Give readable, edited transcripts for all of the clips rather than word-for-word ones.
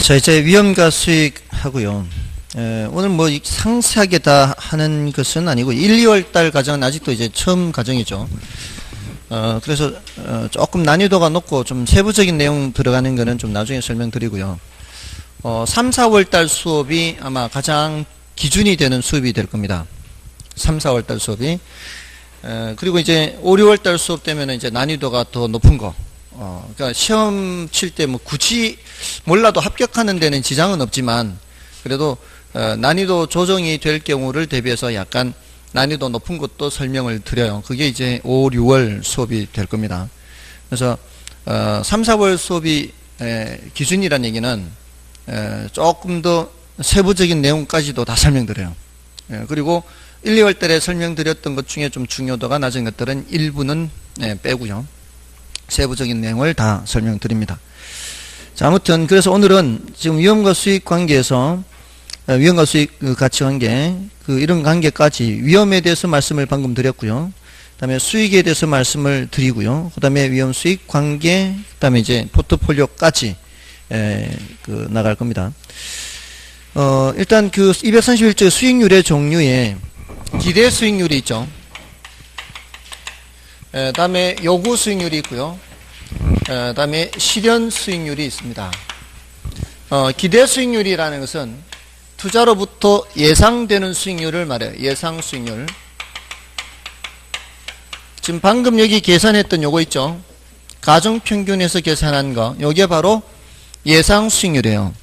자, 이제 위험과 수익하고요. 오늘 뭐 상세하게 다 하는 것은 아니고 1, 2월 달 과정은 아직도 이제 처음 과정이죠. 그래서 조금 난이도가 높고 좀 세부적인 내용 들어가는 거는 좀 나중에 설명드리고요. 3, 4월 달 수업이 아마 가장 기준이 되는 수업이 될 겁니다. 3, 4월 달 수업이. 그리고 이제 5, 6월 달 수업 되면 이제 난이도가 더 높은 거. 그러니까 시험 칠 때 뭐 굳이 몰라도 합격하는 데는 지장은 없지만 그래도 난이도 조정이 될 경우를 대비해서 약간 난이도 높은 것도 설명을 드려요. 그게 이제 5, 6월 수업이 될 겁니다. 그래서 3, 4월 수업이 기준이란 얘기는 조금 더 세부적인 내용까지도 다 설명드려요. 그리고 1, 2월 달에 설명드렸던 것 중에 좀 중요도가 낮은 것들은 일부는 빼고요. 세부적인 내용을 다 설명드립니다. 자, 아무튼 그래서 오늘은 지금 위험과 수익 관계에서 위험과 수익 가치관계 이런 관계까지 위험에 대해서 말씀을 방금 드렸고요. 그 다음에 수익에 대해서 말씀을 드리고요. 그 다음에 위험 수익 관계 그 다음에 이제 포트폴리오까지 나갈 겁니다. 일단 그 231조 수익률의 종류에 기대 수익률이 있죠. 다음에 요구 수익률이 있고요. 다음에 실현 수익률이 있습니다. 기대 수익률이라는 것은 투자로부터 예상되는 수익률을 말해요. 예상 수익률. 지금 방금 여기 계산했던 요거 있죠. 가정평균에서 계산한 거. 요게 바로 예상 수익률이에요.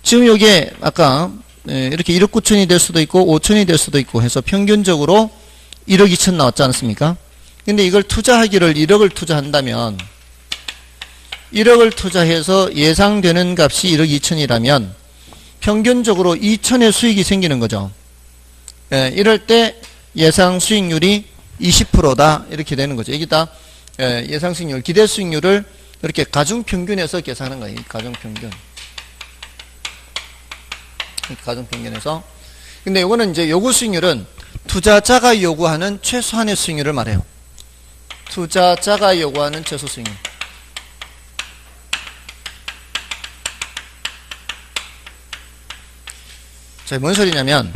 지금 요게 아까 이렇게 1억 9천이 될 수도 있고 5천이 될 수도 있고 해서 평균적으로 1억 2천 나왔지 않습니까? 근데 이걸 투자하기를 1억을 투자한다면 1억을 투자해서 예상되는 값이 1억 2천이라면 평균적으로 2천의 수익이 생기는 거죠. 이럴 때 예상 수익률이 20%다 이렇게 되는 거죠. 여기다 예상 수익률, 기대 수익률을 이렇게 가중평균에서 계산하는 거예요. 가중평균. 가중평균에서. 근데 이거는 이제 요구 수익률은 투자자가 요구하는 최소한의 수익률을 말해요. 투자자가 요구하는 최소 수익률. 자, 뭔 소리냐면,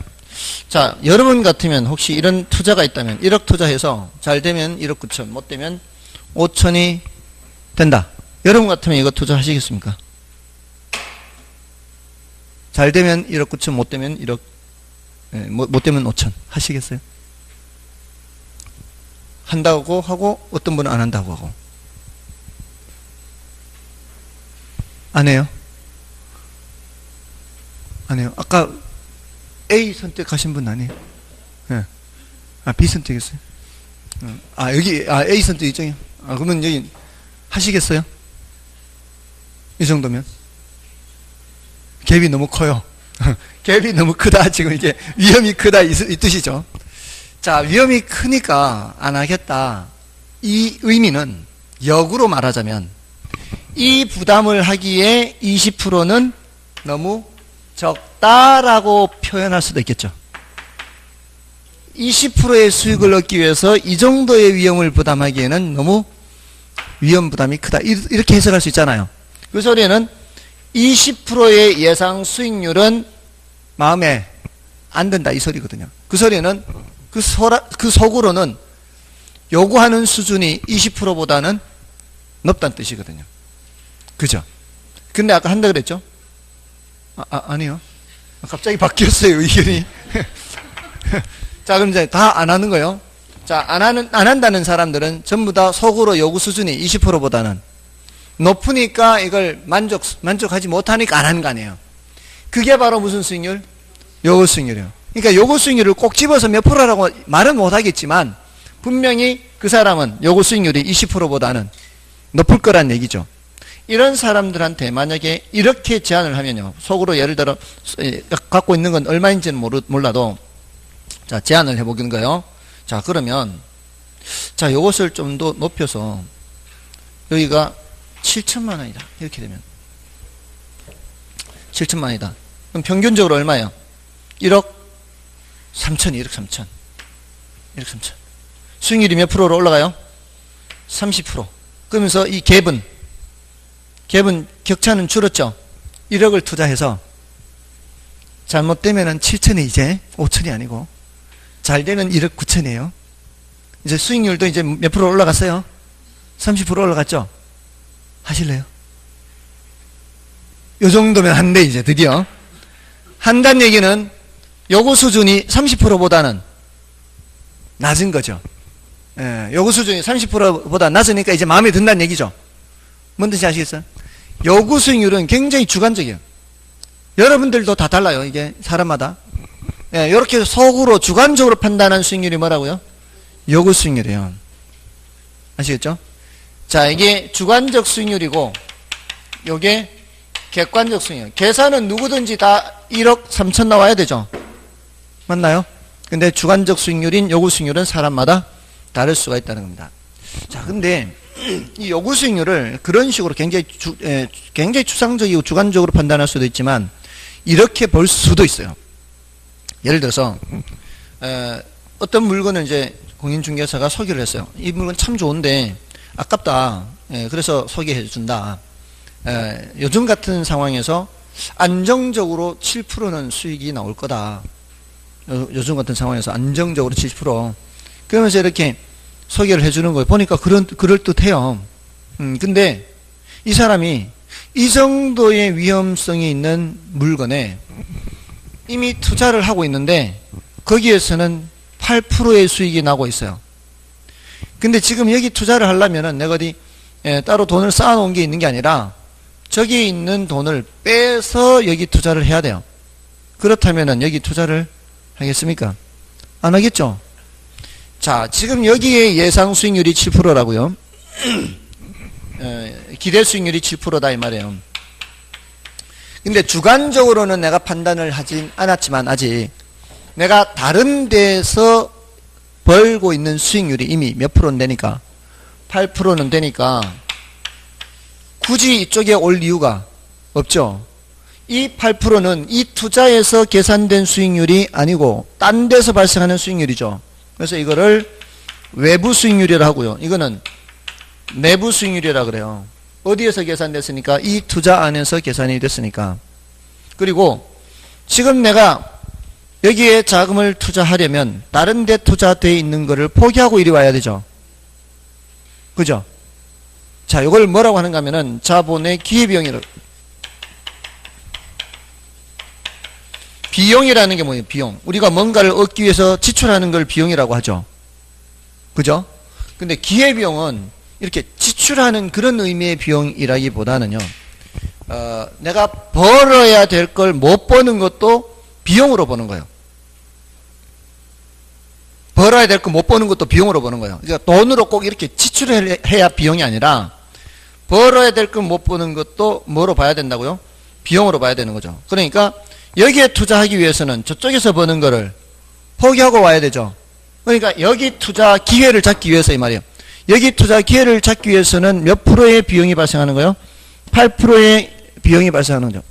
자, 여러분 같으면 혹시 이런 투자가 있다면 1억 투자해서 잘 되면 1억 9천, 못 되면 5천이 된다. 여러분 같으면 이거 투자하시겠습니까? 잘 되면 1억 9천, 못 되면 1억, 못 되면 5천. 하시겠어요? 한다고 하고 어떤 분은 안 한다고 하고. 안 해요? 안 해요? 아까 A 선택하신 분 아니에요? 네. B 선택했어요? 여기 A 선택이죠? 그러면 여기 하시겠어요? 이 정도면? 갭이 너무 커요. 갭이 너무 크다. 지금 이게 위험이 크다 이 뜻이죠. 자, 위험이 크니까 안 하겠다. 이 의미는 역으로 말하자면 이 부담을 하기에 20%는 너무 적다라고 표현할 수도 있겠죠. 20%의 수익을 얻기 위해서 이 정도의 위험을 부담하기에는 너무 위험 부담이 크다. 이렇게 해석할 수 있잖아요. 그 소리는 20%의 예상 수익률은 마음에 안 든다 이 소리거든요. 그 소리는 그 속으로는 요구하는 수준이 20%보다는 높다는 뜻이거든요. 그죠? 근데 아까 한다 그랬죠? 아니요. 갑자기 바뀌었어요, 의견이. 자, 그럼 이제 다 안 하는 거예요. 자, 안 한다는 사람들은 전부 다 속으로 요구 수준이 20%보다는 높으니까 이걸 만족하지 못하니까 안 하는 거 아니에요. 그게 바로 무슨 수익률? 요구 수익률이에요. 그러니까 요구 수익률을 꼭 집어서 몇 프로라고 말은 못 하겠지만 분명히 그 사람은 요구 수익률이 20%보다는 높을 거란 얘기죠. 이런 사람들한테 만약에 이렇게 제안을 하면요. 속으로 예를 들어 갖고 있는 건 얼마인지는 몰라도 자, 제안을 해보는 거예요. 자, 그러면 자, 요것을 좀 더 높여서 여기가 7천만 원이다. 이렇게 되면 7천만 원이다. 그럼 평균적으로 얼마예요? 1억 3천, 1억 3천. 1억 3천. 수익률이 몇 프로로 올라가요? 30%. 그러면서 이 갭은 격차는 줄었죠? 1억을 투자해서 잘못되면은 7천이 이제 5천이 아니고 잘 되면 1억 9천이에요. 이제 수익률도 이제 몇 프로 올라갔어요? 30% 올라갔죠? 하실래요? 요 정도면 한대 이제 드디어. 한다는 얘기는 요구 수준이 30%보다는 낮은 거죠. 예, 요구 수준이 30%보다 낮으니까 이제 마음에 든다는 얘기죠. 뭔 뜻인지 아시겠어요? 요구 수익률은 굉장히 주관적이에요. 여러분들도 다 달라요. 이게 사람마다. 예, 이렇게 속으로 주관적으로 판단한 수익률이 뭐라고요? 요구 수익률이에요. 아시겠죠? 자, 이게 주관적 수익률이고 요게 객관적 수익률. 계산은 누구든지 다 1억 3천 나와야 되죠. 맞나요? 근데 주관적 수익률인 요구 수익률은 사람마다 다를 수가 있다는 겁니다. 자, 근데 이 요구 수익률을 그런 식으로 굉장히 추상적이고 주관적으로 판단할 수도 있지만 이렇게 볼 수도 있어요. 예를 들어서 어떤 물건을 이제 공인중개사가 소개를 했어요. 이 물건 참 좋은데 아깝다. 그래서 소개해 준다. 요즘 같은 상황에서 안정적으로 7%는 수익이 나올 거다. 요즘 같은 상황에서 안정적으로 70%. 그러면서 이렇게 소개를 해주는 거예요. 보니까 그럴듯해요. 근데 이 사람이 이 정도의 위험성이 있는 물건에 이미 투자를 하고 있는데 거기에서는 8%의 수익이 나고 있어요. 근데 지금 여기 투자를 하려면은 내가 어디 따로 돈을 쌓아 놓은 게 있는 게 아니라 저기 있는 돈을 빼서 여기 투자를 해야 돼요. 그렇다면은 여기 투자를 하겠습니까? 안 하겠죠? 자, 지금 여기에 예상 수익률이 7%라고요. 기대 수익률이 7%다 이 말이에요. 근데 주관적으로는 내가 판단을 하진 않았지만 아직 내가 다른 데서 벌고 있는 수익률이 이미 몇 프로는 되니까 8%는 되니까 굳이 이쪽에 올 이유가 없죠. 이 8%는 이 투자에서 계산된 수익률이 아니고 딴 데서 발생하는 수익률이죠. 그래서 이거를 외부 수익률이라 하고요. 이거는 내부 수익률이라 그래요. 어디에서 계산됐으니까? 이 투자 안에서 계산이 됐으니까. 그리고 지금 내가 여기에 자금을 투자하려면 다른 데 투자되어 있는 거를 포기하고 이리 와야 되죠. 그죠? 자, 이걸 뭐라고 하는가 하면은 자본의 기회비용이라고. 비용이라는 게 뭐예요? 비용. 우리가 뭔가를 얻기 위해서 지출하는 걸 비용이라고 하죠. 그죠? 근데 기회비용은 이렇게 지출하는 그런 의미의 비용이라기보다는요, 내가 벌어야 될 걸 못 버는 것도 비용으로 버는 거예요. 벌어야 될 거 못 버는 것도 비용으로 버는 거예요. 그러니까 돈으로 꼭 이렇게 지출을 해야 비용이 아니라 벌어야 될 거 못 버는 것도 뭐로 봐야 된다고요? 비용으로 봐야 되는 거죠. 그러니까 여기에 투자하기 위해서는 저쪽에서 버는 거를 포기하고 와야 되죠. 그러니까 여기 투자 기회를 잡기 위해서 이 말이에요. 여기 투자 기회를 잡기 위해서는 몇 프로의 비용이 발생하는 거예요? 8%의 비용이 발생하는 거죠.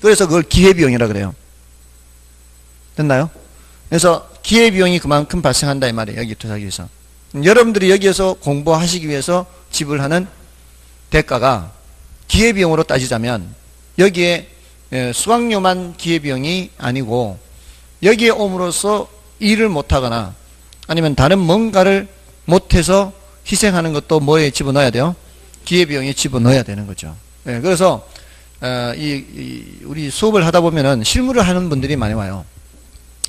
그래서 그걸 기회비용이라 그래요. 됐나요? 그래서 기회비용이 그만큼 발생한다 이 말이에요. 여기 투자하기 위해서. 여러분들이 여기에서 공부하시기 위해서 지불하는 대가가 기회비용으로 따지자면 여기에 수강료만 기회비용이 아니고 여기에 옴으로써 일을 못하거나 아니면 다른 뭔가를 못해서 희생하는 것도 뭐에 집어넣어야 돼요? 기회비용에 집어넣어야 되는 거죠. 그래서 우리 수업을 하다 보면은 실무를 하는 분들이 많이 와요.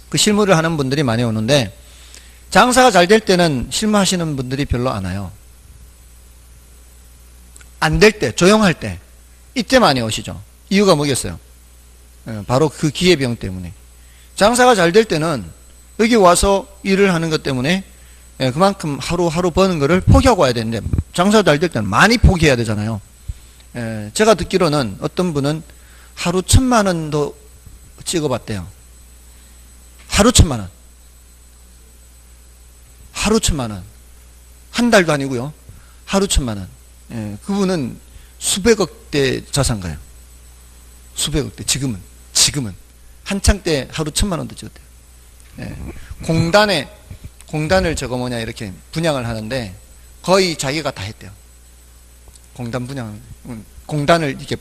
그 실무를 하는 분들이 많이 오는데 장사가 잘 될 때는 실무하시는 분들이 별로 안 와요. 안 될 때, 조용할 때, 이때 많이 오시죠. 이유가 뭐겠어요? 바로 그 기회비용 때문에. 장사가 잘 될 때는 여기 와서 일을 하는 것 때문에 그만큼 하루하루 버는 거를 포기하고 와야 되는데 장사가 잘 될 때는 많이 포기해야 되잖아요. 제가 듣기로는 어떤 분은 하루 1,000만 원도 찍어봤대요. 하루 1,000만 원. 하루 1,000만 원. 한 달도 아니고요. 하루 1,000만 원. 그분은 수백억 대 자산가요. 수백억 대. 지금은 한창 때 하루 1,000만 원도 찍었대요. 공단을 저거 뭐냐 이렇게 분양을 하는데 거의 자기가 다 했대요. 공단을 이렇게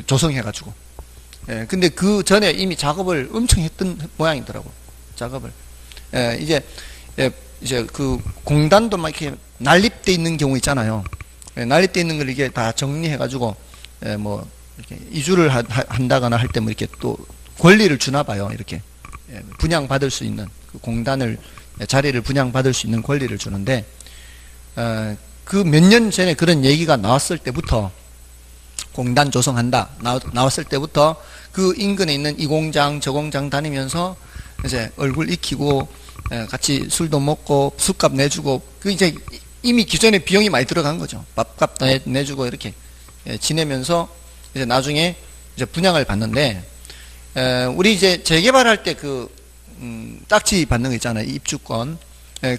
조성해가지고 근데 그 전에 이미 작업을 엄청 했던 모양이더라고. 작업을. 이제 그 공단도 막 이렇게 난립돼 있는 경우 있잖아요. 난립돼 있는 걸 이게 다 정리해가지고, 뭐, 이렇게 이주를 한다거나 할 때 뭐 이렇게 또 권리를 주나 봐요. 이렇게. 분양받을 수 있는, 그 공단을, 자리를 분양받을 수 있는 권리를 주는데, 그 몇 년 전에 그런 얘기가 나왔을 때부터, 공단 조성한다 나왔을 때부터 그 인근에 있는 이 공장 저 공장 다니면서 이제 얼굴 익히고 같이 술도 먹고 술값 내주고 그 이제 이미 기존에 비용이 많이 들어간 거죠. 밥값 내주고 이렇게 지내면서 이제 나중에 이제 분양을 받는데 우리 이제 재개발할 때 그 딱지 받는 거 있잖아요. 입주권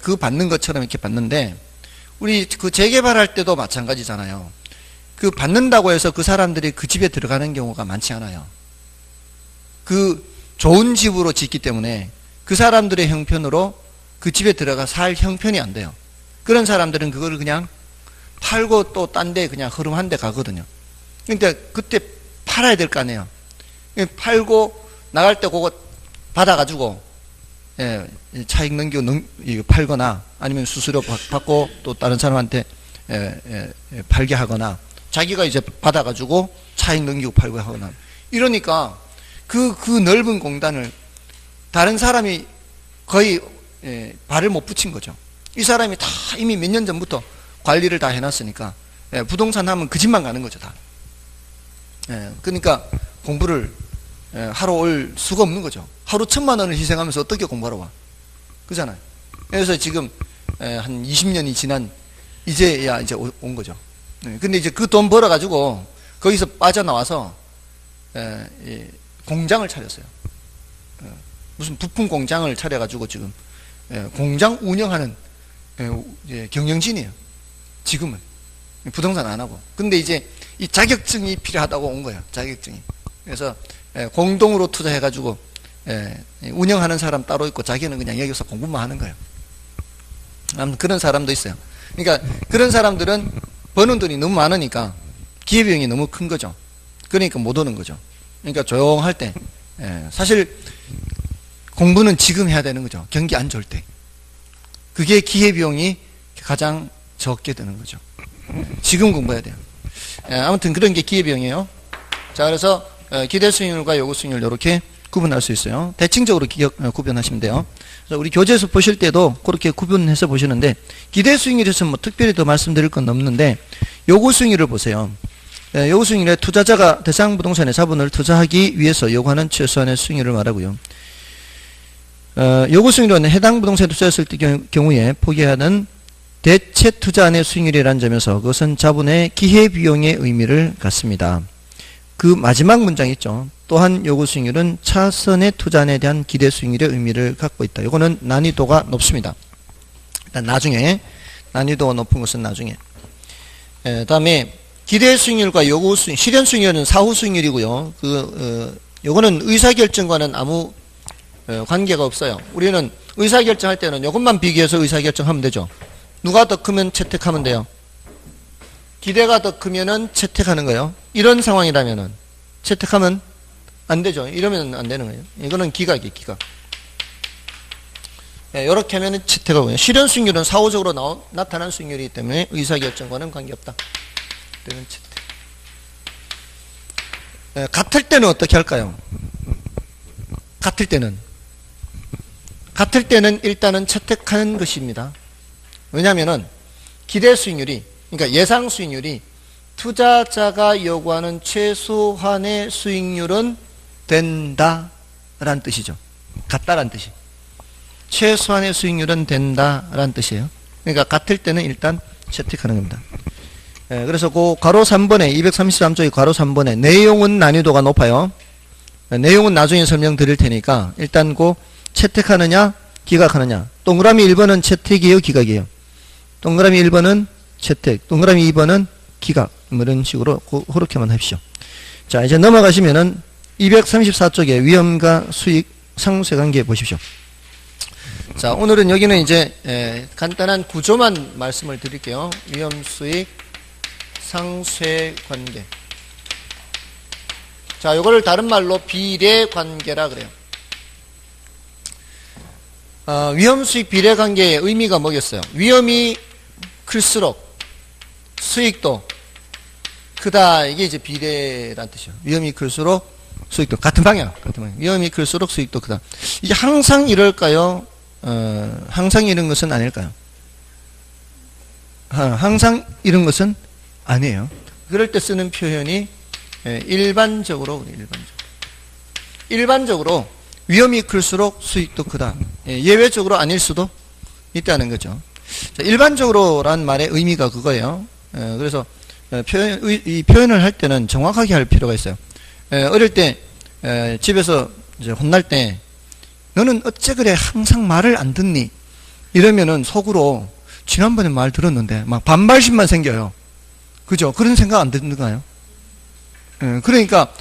그 받는 것처럼 이렇게 받는데 우리 그 재개발할 때도 마찬가지잖아요. 그 받는다고 해서 그 사람들이 그 집에 들어가는 경우가 많지 않아요. 그 좋은 집으로 짓기 때문에 그 사람들의 형편으로 그 집에 들어가 살 형편이 안 돼요. 그런 사람들은 그걸 그냥 팔고 또 딴 데 그냥 흐름한 데 가거든요. 그러니까 그때 팔아야 될 거 아니에요. 팔고 나갈 때 그거 받아가지고 차익 넘기고 팔거나 아니면 수수료 받고 또 다른 사람한테 팔게 하거나 자기가 이제 받아가지고 차익 넘기고 팔고 하거나 이러니까 그 넓은 공단을 다른 사람이 거의 발을 못 붙인 거죠. 이 사람이 다 이미 몇 년 전부터 관리를 다 해놨으니까 부동산 하면 그 집만 가는 거죠 다. 그러니까 공부를 하러 올 수가 없는 거죠. 하루 1,000만 원을 희생하면서 어떻게 공부하러 와? 그잖아요. 그래서 지금 한 20년이 지난 이제야 이제 온 거죠. 근데 이제 그 돈 벌어가지고 거기서 빠져나와서 공장을 차렸어요. 무슨 부품 공장을 차려가지고 지금 공장 운영하는 경영진이에요. 지금은 부동산 안 하고. 근데 이제 이 자격증이 필요하다고 온 거예요. 자격증이. 그래서 공동으로 투자해가지고 운영하는 사람 따로 있고 자기는 그냥 여기서 공부만 하는 거예요. 아무튼 그런 사람도 있어요. 그러니까 그런 사람들은 버는 돈이 너무 많으니까 기회비용이 너무 큰 거죠. 그러니까 못 오는 거죠. 그러니까 조용할 때 사실 공부는 지금 해야 되는 거죠. 경기 안 좋을 때. 그게 기회비용이 가장 적게 드는 거죠. 지금 공부해야 돼요. 아무튼 그런 게 기회비용이에요. 자, 그래서 기대 수익률과 요구 수익률 이렇게 구분할 수 있어요. 대칭적으로 구분하시면 돼요. 그래서 우리 교재에서 보실 때도 그렇게 구분해서 보시는데 기대 수익률에서 뭐 특별히 더 말씀드릴 건 없는데 요구 수익률을 보세요. 요구 수익률에 투자자가 대상 부동산에 자본을 투자하기 위해서 요구하는 최소한의 수익률을 말하고요. 요구 수익률은 해당 부동산에 투자했을 때 경우에 포기하는 대체 투자안의 수익률이라는 점에서 그것은 자본의 기회비용의 의미를 갖습니다. 그 마지막 문장 있죠. 또한 요구 수익률은 차선의 투자안에 대한 기대 수익률의 의미를 갖고 있다. 이거는 난이도가 높습니다. 일단 나중에 난이도가 높은 것은 나중에. 다음에 기대 수익률과 요구 수익률, 실현 수익률은 사후 수익률이고요. 요거는 의사결정과는 아무 관계가 없어요. 우리는 의사결정할 때는 이것만 비교해서 의사결정하면 되죠. 누가 더 크면 채택하면 돼요. 기대가 더 크면은 채택하는 거예요. 이런 상황이라면은 채택하면 안 되죠. 이러면 안 되는 거예요. 이거는 기각이에요, 기각. 이렇게 하면은 채택하고요. 실현 수익률은 사후적으로 나타난 수익률이기 때문에 의사결정과는 관계없다. 때는 채택. 같을 때는 어떻게 할까요? 같을 때는 일단은 채택하는 것입니다. 왜냐하면은 기대 수익률이, 그러니까 예상 수익률이 투자자가 요구하는 최소한의 수익률은 된다라는 뜻이죠. 같다라는 뜻이. 최소한의 수익률은 된다라는 뜻이에요. 그러니까 같을 때는 일단 채택하는 겁니다. 그래서 그 괄호 3번에 233쪽의 괄호 3번에 내용은 난이도가 높아요. 내용은 나중에 설명드릴 테니까 일단 그 채택하느냐 기각하느냐. 동그라미 1번은 채택이에요, 기각이에요? 동그라미 1번은 채택, 동그라미 2번은 기각. 뭐 이런 식으로 그렇게만 합시오. 자, 이제 넘어가시면은 234쪽에 위험과 수익 상쇄관계 보십시오. 자, 오늘은 여기는 이제 간단한 구조만 말씀을 드릴게요. 위험, 수익, 상쇄관계. 자, 요거를 다른 말로 비례관계라 그래요. 위험 수익 비례관계의 의미가 뭐겠어요? 위험이 클수록 수익도 크다. 이게 이제 비례란 뜻이에요. 위험이 클수록 수익도 같은 방향. 위험이 클수록 수익도 크다. 이게 항상 이럴까요? 항상 이런 것은 아닐까요? 항상 이런 것은 아니에요. 그럴 때 쓰는 표현이 일반적으로 위험이 클수록 수익도 크다. 예외적으로 아닐 수도 있다는 거죠. 자, 일반적으로란 말의 의미가 그거예요. 그래서 이 표현을 할 때는 정확하게 할 필요가 있어요. 어릴 때 집에서 이제 혼날 때 너는 어째 그래 항상 말을 안 듣니? 이러면은 속으로 지난번에 말 들었는데 막 반발심만 생겨요. 그죠? 그런 생각 안 드는가요? 그러니까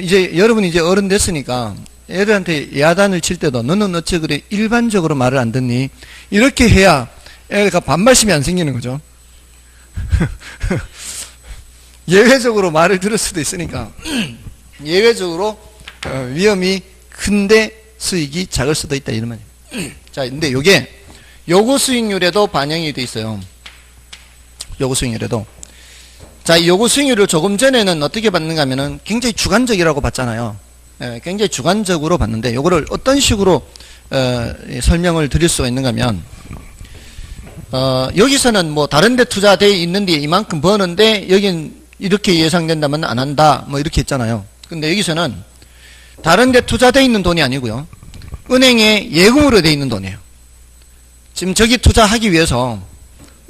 이제 여러분이 이제 어른 됐으니까 애들한테 야단을 칠 때도 너는 어째 그래 일반적으로 말을 안 듣니? 이렇게 해야 애가 반발심이 안 생기는 거죠. 예외적으로 말을 들을 수도 있으니까 예외적으로 위험이 큰데 수익이 작을 수도 있다 이런 말이에요. 자, 근데 요게 요구 수익률에도 반영이 돼 있어요. 요구 수익률에도. 자, 이 요구 수익률을 조금 전에는 어떻게 봤는가 하면은 굉장히 주관적이라고 봤잖아요. 굉장히 주관적으로 봤는데 요거를 어떤 식으로 설명을 드릴 수가 있는가 하면 여기서는 뭐 다른 데 투자되어 있는데 이만큼 버는데 여긴 이렇게 예상된다면 안 한다 뭐 이렇게 했잖아요. 근데 여기서는 다른 데 투자되어 있는 돈이 아니고요. 은행에 예금으로 되어 있는 돈이에요. 지금 저기 투자하기 위해서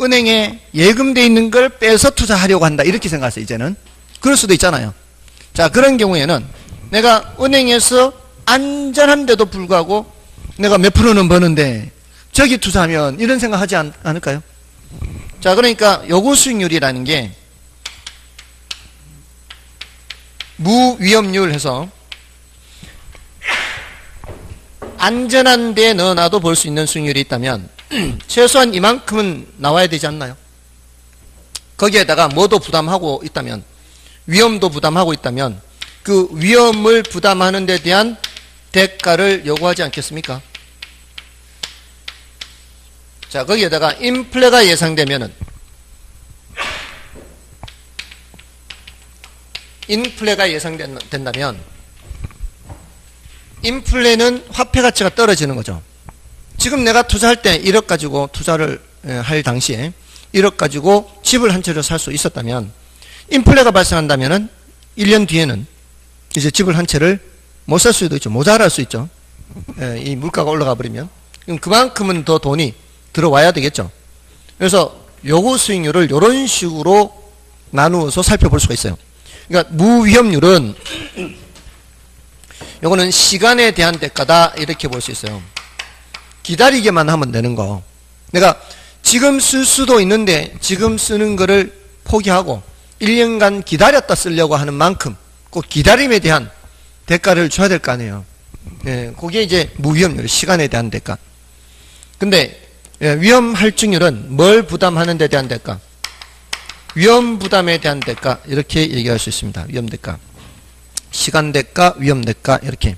은행에 예금되어 있는 걸 빼서 투자하려고 한다 이렇게 생각하세요. 이제는 그럴 수도 있잖아요. 자, 그런 경우에는 내가 은행에서 안전한데도 불구하고 내가 몇 프로는 버는데 저기 투자하면 이런 생각 하지 않을까요? 자, 그러니까 요구 수익률이라는 게 무위험률 해서 안전한 데 넣어놔도 볼 수 있는 수익률이 있다면 최소한 이만큼은 나와야 되지 않나요? 거기에다가 뭐도 부담하고 있다면 위험도 부담하고 있다면 그 위험을 부담하는 데 대한 대가를 요구하지 않겠습니까? 자, 거기에다가 인플레가 예상되면은 인플레가 예상된다면 인플레는 화폐 가치가 떨어지는 거죠. 지금 내가 투자할 때 1억 가지고 투자를 할 당시에 1억 가지고 집을 한 채를 살 수 있었다면 인플레가 발생한다면은 1년 뒤에는 이제 집을 한 채를 못 살 수도 있죠. 모자랄 수 있죠. 이 물가가 올라가 버리면. 그럼 그만큼은 더 돈이 들어와야 되겠죠. 그래서 요구 수익률을 이런 식으로 나누어서 살펴볼 수가 있어요. 그러니까 무위험률은 요거는 시간에 대한 대가다 이렇게 볼 수 있어요. 기다리게만 하면 되는 거. 내가 지금 쓸 수도 있는데 지금 쓰는 거를 포기하고 1년간 기다렸다 쓰려고 하는 만큼 꼭 기다림에 대한 대가를 줘야 될 거 아니에요. 그게 이제 무위험률, 시간에 대한 대가. 근데 위험할증률은 뭘 부담하는 데 대한 대가? 위험 부담에 대한 대가 이렇게 얘기할 수 있습니다. 위험 대가. 시간 대가, 위험 대가 이렇게.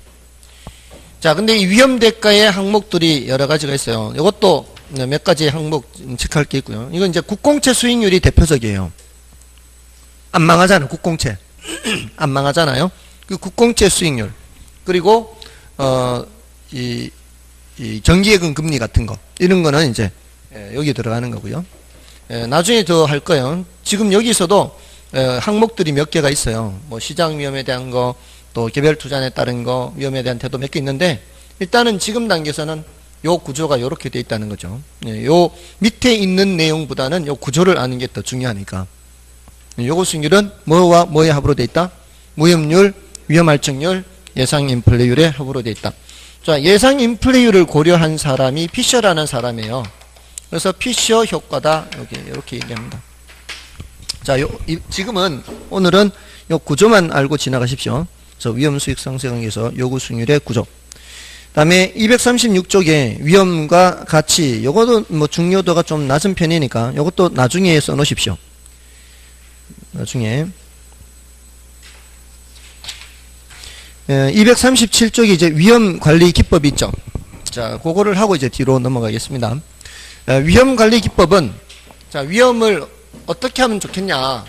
자, 근데 이 위험 대가의 항목들이 여러 가지가 있어요. 이것도 몇 가지 항목 체크할 게 있고요. 이건 이제 국공채 수익률이 대표적이에요. 안 망하잖아요. 국공채. 안 망하잖아요. 그 국공채 수익률. 그리고 이 정기예금 금리 같은 거. 이런 거는 이제 여기 들어가는 거고요. 나중에 더 할 거예요. 지금 여기서도 항목들이 몇 개가 있어요. 뭐 시장 위험에 대한 거, 또 개별 투자에 따른 거, 위험에 대한 태도 몇 개 있는데 일단은 지금 단계에서는 요 구조가 이렇게 돼 있다는 거죠. 요 밑에 있는 내용보다는 요 구조를 아는 게 더 중요하니까. 요거 수익률은 뭐와 뭐의 합으로 돼 있다? 무위험률, 위험할증률, 예상 인플레율의 합으로 돼 있다. 자, 예상 인플레율을 고려한 사람이 피셔라는 사람이에요. 그래서 피셔 효과다. 이렇게 얘기합니다. 자, 지금은 오늘은 요 구조만 알고 지나가십시오. 그래서 위험 수익 상세 관계에서 요구 수익률의 구조. 다음에 236쪽에 위험과 가치. 요것도 뭐 중요도가 좀 낮은 편이니까 요것도 나중에 써 놓으십시오. 나중에. 237쪽에 이제 위험 관리 기법이 있죠. 자, 그거를 하고 이제 뒤로 넘어가겠습니다. 위험 관리 기법은, 자, 위험을 어떻게 하면 좋겠냐.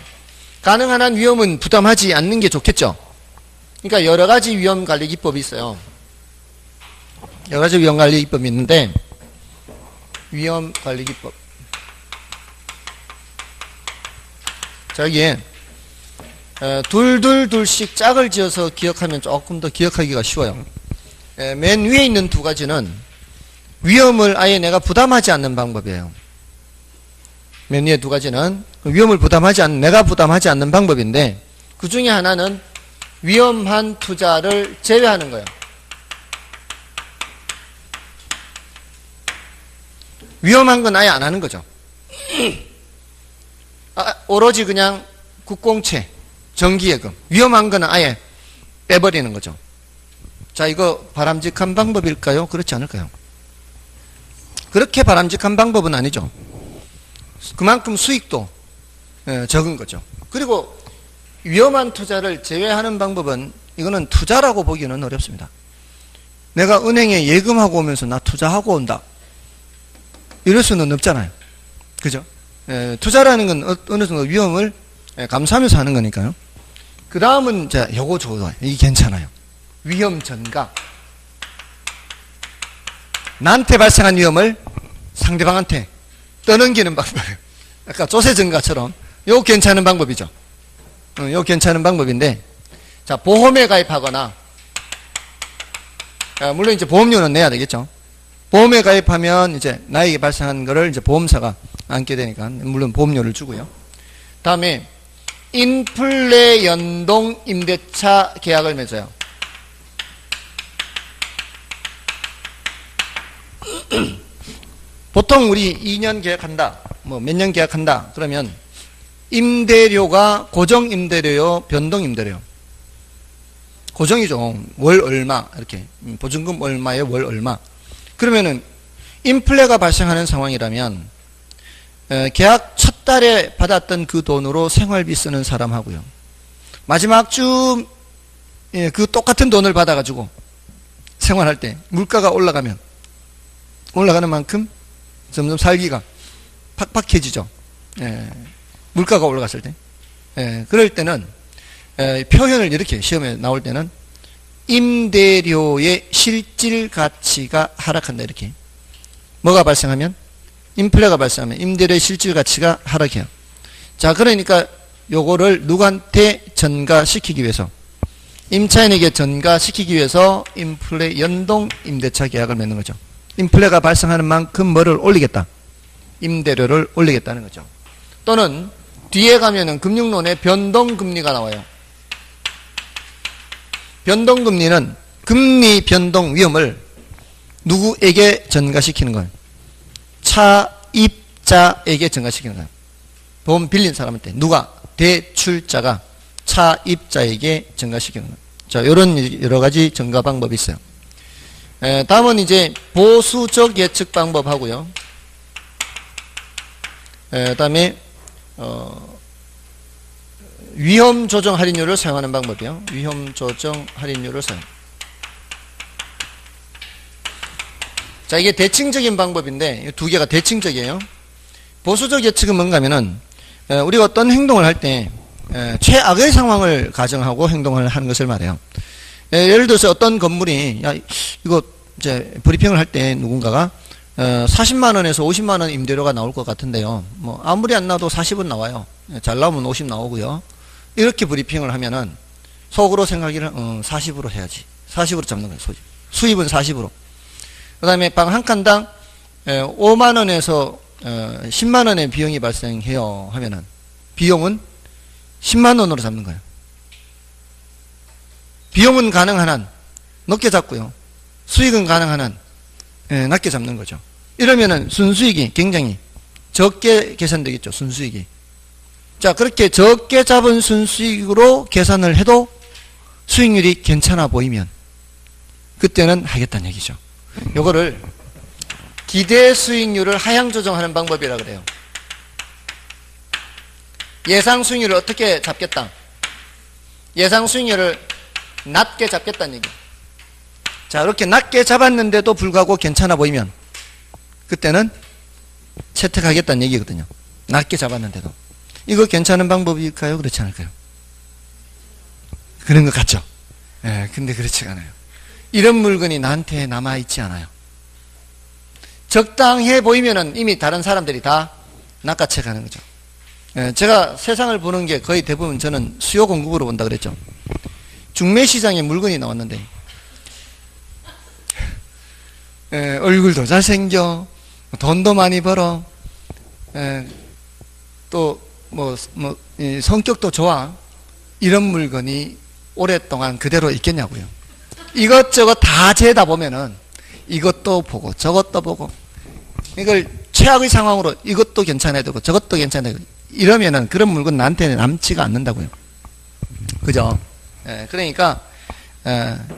가능한 한 위험은 부담하지 않는 게 좋겠죠. 그러니까 여러 가지 위험 관리 기법이 있어요. 여러 가지 위험 관리 기법이 있는데, 위험 관리 기법. 자, 여기에 둘씩 짝을 지어서 기억하면 조금 더 기억하기가 쉬워요. 맨 위에 있는 두 가지는 위험을 아예 내가 부담하지 않는 방법이에요. 맨 위에 두 가지는 위험을 내가 부담하지 않는 방법인데, 그 중에 하나는 위험한 투자를 제외하는 거예요. 위험한 건 아예 안 하는 거죠. 오로지 그냥 국공채, 정기예금. 위험한 거는 아예 빼버리는 거죠. 자, 이거 바람직한 방법일까요? 그렇지 않을까요? 그렇게 바람직한 방법은 아니죠. 그만큼 수익도 적은 거죠. 그리고 위험한 투자를 제외하는 방법은, 이거는 투자라고 보기는 어렵습니다. 내가 은행에 예금하고 오면서 나 투자하고 온다, 이럴 수는 없잖아요. 그죠? 투자라는 건 어느 정도 위험을 감수하면서 하는 거니까요. 그 다음은, 자, 요거 좋아요. 이게 괜찮아요. 위험 전가. 나한테 발생한 위험을 상대방한테 떠넘기는 방법이에요. 아까 조세 전가처럼. 요거 괜찮은 방법이죠. 요거 괜찮은 방법인데, 자, 보험에 가입하거나, 물론 이제 보험료는 내야 되겠죠. 보험에 가입하면 이제 나에게 발생한 거를 이제 보험사가 안게 되니까, 물론 보험료를 주고요. 다음에, 인플레 연동 임대차 계약을 맺어요. 보통 우리 2년 계약한다, 뭐 몇 년 계약한다, 그러면 임대료가 고정 임대료요, 변동 임대료요. 고정이죠. 월 얼마, 이렇게. 보증금 얼마에 월 얼마. 그러면은, 인플레가 발생하는 상황이라면, 계약 첫 달에 받았던 그 돈으로 생활비 쓰는 사람하고요, 마지막 주 그 똑같은 돈을 받아가지고 생활할 때 물가가 올라가면 올라가는 만큼 점점 살기가 팍팍해지죠. 물가가 올라갔을 때. 그럴 때는 표현을 이렇게 시험에 나올 때는 임대료의 실질 가치가 하락한다, 이렇게. 뭐가 발생하면? 인플레가 발생하면 임대료의 실질 가치가 하락해요. 자, 그러니까 요거를 누구한테 전가시키기 위해서, 임차인에게 전가시키기 위해서 인플레 연동 임대차 계약을 맺는 거죠. 인플레가 발생하는 만큼 뭐를 올리겠다? 임대료를 올리겠다는 거죠. 또는 뒤에 가면은 금융론에 변동금리가 나와요. 변동금리는 금리 변동 위험을 누구에게 전가시키는 거예요? 차입자에게 전가시키는 거예요. 보험 빌린 사람한테. 누가? 대출자가 차입자에게 전가시키는 거예요. 자, 요런 여러 가지 전가 방법이 있어요. 다음은 이제 보수적 예측 방법 하고요. 다음에 위험 조정 할인율을 사용하는 방법이요. 위험 조정 할인율을 사용. 자, 이게 대칭적인 방법인데, 두 개가 대칭적이에요. 보수적 예측은 뭔가 하면은, 우리가 어떤 행동을 할 때, 최악의 상황을 가정하고 행동을 하는 것을 말해요. 예를 들어서 어떤 건물이, 야, 이거, 이제, 브리핑을 할 때 누군가가, 40만원에서 50만원 임대료가 나올 것 같은데요. 뭐, 아무리 안 나와도 40은 나와요. 잘 나오면 50 나오고요. 이렇게 브리핑을 하면은, 속으로 생각하기를, 40으로 해야지. 40으로 잡는 거예요, 수입은 40으로. 그 다음에 방 한 칸당 5만원에서 10만원의 비용이 발생해요 하면은, 비용은 10만원으로 잡는 거예요. 비용은 가능한 한 높게 잡고요, 수익은 가능한 한 낮게 잡는 거죠. 이러면은 순수익이 굉장히 적게 계산되겠죠. 순수익이. 자, 그렇게 적게 잡은 순수익으로 계산을 해도 수익률이 괜찮아 보이면 그때는 하겠다는 얘기죠. 요거를 기대 수익률을 하향 조정하는 방법이라 그래요. 예상 수익률을 어떻게 잡겠다? 예상 수익률을 낮게 잡겠다는 얘기예요. 자, 이렇게 낮게 잡았는데도 불구하고 괜찮아 보이면 그때는 채택하겠다는 얘기거든요. 낮게 잡았는데도. 이거 괜찮은 방법일까요? 그렇지 않을까요? 그런 것 같죠? 예, 근데 그렇지가 않아요. 이런 물건이 나한테 남아있지 않아요. 적당해 보이면은 이미 다른 사람들이 다 낚아채 가는 거죠. 예, 제가 세상을 보는 게 거의 대부분 저는 수요 공급으로 본다 그랬죠. 중매 시장에 물건이 나왔는데, 예, 얼굴도 잘생겨, 돈도 많이 벌어, 예, 또, 성격도 좋아. 이런 물건이 오랫동안 그대로 있겠냐고요. 이것저것 다 재다 보면은 이것도 보고 저것도 보고 이걸 최악의 상황으로 이것도 괜찮아야 되고 저것도 괜찮아야 되고 이러면은 그런 물건 나한테는 남지가 않는다고요. 그죠? 예, 그러니까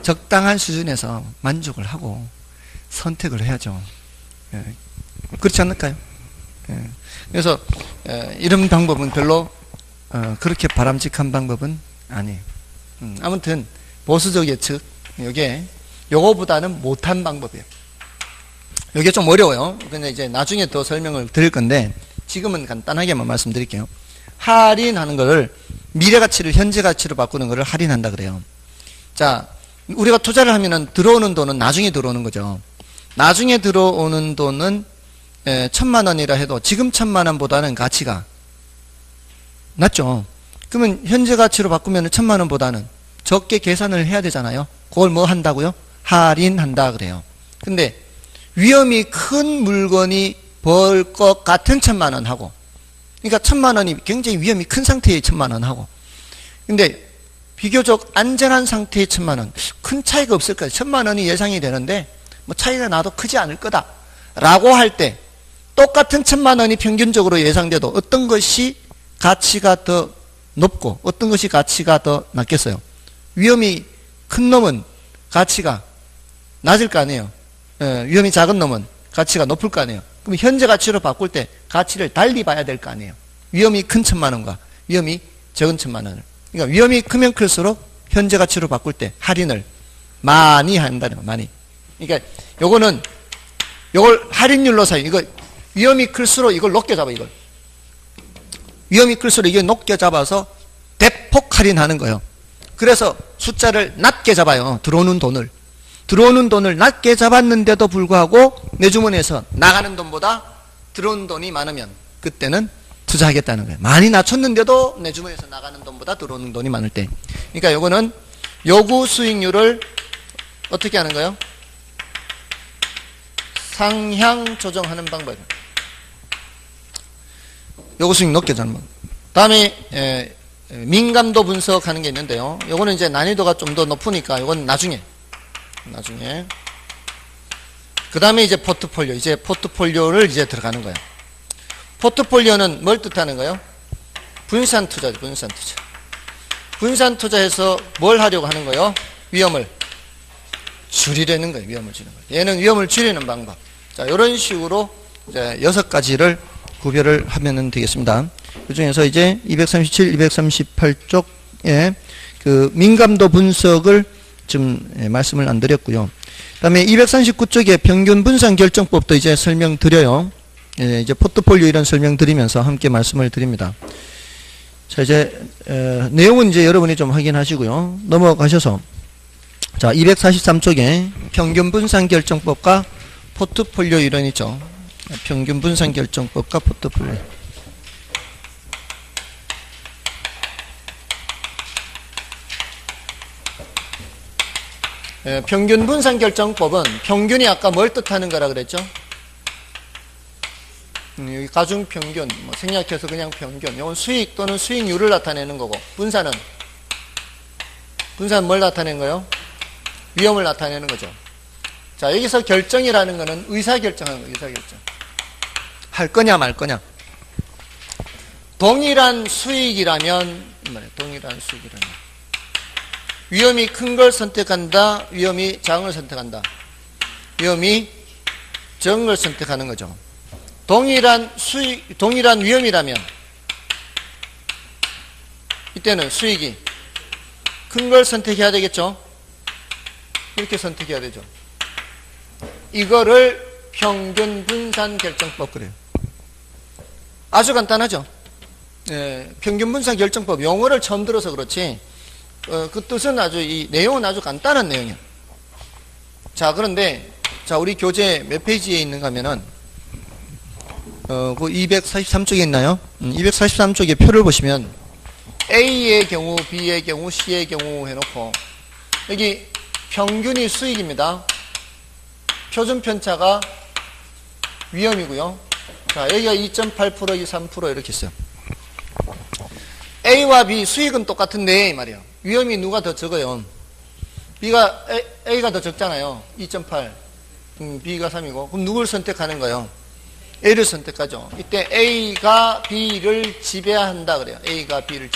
적당한 수준에서 만족을 하고 선택을 해야죠. 예, 그렇지 않을까요? 예, 그래서 이런 방법은 별로 그렇게 바람직한 방법은 아니에요. 아무튼 보수적 예측 요거보다는 못한 방법이에요. 요게 좀 어려워요. 근데 이제 나중에 더 설명을 드릴 건데 지금은 간단하게만 말씀드릴게요. 할인하는 거를 미래가치를 현재가치로 바꾸는 거를 할인한다 그래요. 자, 우리가 투자를 하면은 들어오는 돈은 나중에 들어오는 거죠. 나중에 들어오는 돈은 1,000만 원이라 해도 지금 1,000만 원보다는 가치가 낮죠. 그러면 현재 가치로 바꾸면 1,000만 원보다는 적게 계산을 해야 되잖아요. 그걸 뭐 한다고요? 할인한다 그래요. 근데 위험이 큰 물건이 벌 것 같은 1,000만 원 하고, 그러니까 1,000만 원이 굉장히 위험이 큰 상태의 1,000만 원 하고, 근데 비교적 안전한 상태의 1,000만 원, 큰 차이가 없을 거예요. 1,000만 원이 예상이 되는데 뭐 차이가 나도 크지 않을 거다 라고 할 때 똑같은 1,000만 원이 평균적으로 예상돼도 어떤 것이 가치가 더 높고 어떤 것이 가치가 더 낮겠어요? 위험이 큰 놈은 가치가 낮을 거 아니에요. 위험이 작은 놈은 가치가 높을 거 아니에요. 그럼 현재 가치로 바꿀 때 가치를 달리 봐야 될 거 아니에요. 위험이 큰 1,000만 원과 위험이 적은 1,000만 원을. 그러니까 위험이 크면 클수록 현재 가치로 바꿀 때 할인을 많이 한다는 거, 많이. 그러니까 요거는 요걸 할인율로 사요. 이거 위험이 클수록 이걸 높게 잡아, 이걸. 위험이 클수록 이게 높게 잡아서 대폭 할인하는 거예요. 그래서 숫자를 낮게 잡아요. 들어오는 돈을 낮게 잡았는데도 불구하고 내 주머니에서 나가는 돈보다 들어오는 돈이 많으면 그때는 투자하겠다는 거예요. 많이 낮췄는데도 내 주머니에서 나가는 돈보다 들어오는 돈이 많을 때. 그러니까 요거는 요구 수익률을 어떻게 하는 거예요? 상향 조정하는 방법이에요. 요구 수익 높게 잡는 방법. 다음에 민감도 분석하는 게 있는데요. 요거는 이제 난이도가 좀 더 높으니까 요건 나중에. 그 다음에 이제 포트폴리오. 이제 포트폴리오를 이제 들어가는 거예요. 포트폴리오는 뭘 뜻하는 거예요? 분산 투자죠, 분산 투자. 분산 투자해서 뭘 하려고 하는 거예요? 위험을 줄이려는 거예요, 위험을 줄이는 거예요. 얘는 위험을 줄이는 방법. 자, 이런 식으로 이제 6가지를 구별을 하면 되겠습니다. 그 중에서 이제 237, 238쪽에 그 민감도 분석을 좀 말씀을 안 드렸고요. 그 다음에 239쪽에 평균 분산 결정법도 이제 설명드려요. 이제 포트폴리오 이런 설명드리면서 함께 말씀을 드립니다. 자, 이제 내용은 이제 여러분이 좀 확인하시고요. 넘어가셔서 자, 243쪽에 평균 분산 결정법과 포트폴리오 이론 있죠. 평균 분산 결정법과 포트폴리오. 평균 분산 결정법은 평균이 아까 뭘 뜻하는 거라 그랬죠? 여기 가중 평균, 뭐 생략해서 그냥 평균. 이건 수익 또는 수익률을 나타내는 거고, 분산은 뭘 나타내는 거예요? 위험을 나타내는 거죠. 자, 여기서 결정이라는 거는 의사결정하는 거예요, 의사결정. 할 거냐 말 거냐. 동일한 수익이라면, 위험이 큰 걸 선택한다, 위험이 작은 걸 선택한다. 위험이 적은 걸 선택하는 거죠. 동일한 위험이라면 이때는 수익이 큰 걸 선택해야 되겠죠. 이렇게 선택해야 되죠. 이거를 평균 분산 결정법 그래요. 아주 간단하죠. 평균 분산 결정법 용어를 처음 들어서 그렇지 그 뜻은 이 내용은 아주 간단한 내용이에요. 자, 그런데 자, 우리 교재 몇 페이지에 있는가 하면은 그 243쪽에 있나요? 243쪽에 표를 보시면 A의 경우, B의 경우, C의 경우 해놓고 여기 평균이 수익입니다. 표준 편차가 위험이고요. 자, 여기가 2.8%, 여기 3% 이렇게 있어요. A와 B 수익은 똑같은데 이 말이에요. 위험이 누가 더 적어요? A가 더 적잖아요. 2.8. B가 3이고. 그럼 누굴 선택하는 거예요? A를 선택하죠. 이때 A가 B를 지배한다 그래요. A가 B를